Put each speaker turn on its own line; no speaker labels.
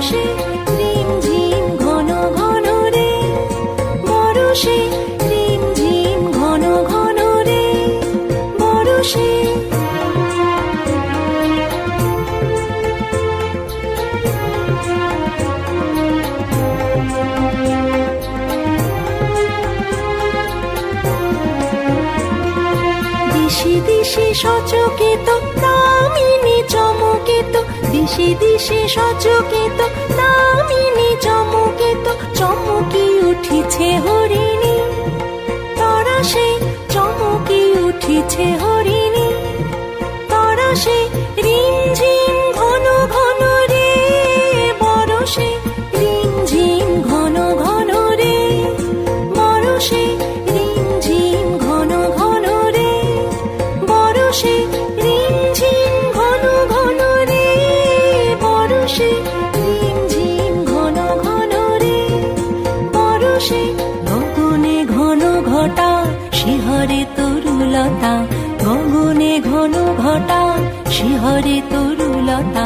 বরষে রিমঝিম ঘন ঘন রে, বরষে রিমঝিম ঘন ঘন রে, বরষে। দিশি দিশি সচকিত দামিনী চমকিত, দিশি দিশি সচকিত দামিনী চমকিত, চমকি উঠিছে হরিণী তরাসে, চমকি উঠিছে হরিণী তরাসে। রিমঝিম ঘন ঘন রে, বরষে রিমঝিম ঘন ঘন রে, বরষে রিমঝিম ঘন ঘন রে, বরষে রিমঝিম ঘন ঘন রে, বরষে রিমঝিম ঘন ঘন রে, বরষে। গগনে ঘন ঘটা শিহরে তরুলতা, গগনে ঘন ঘটা শিহরে তরুলতা,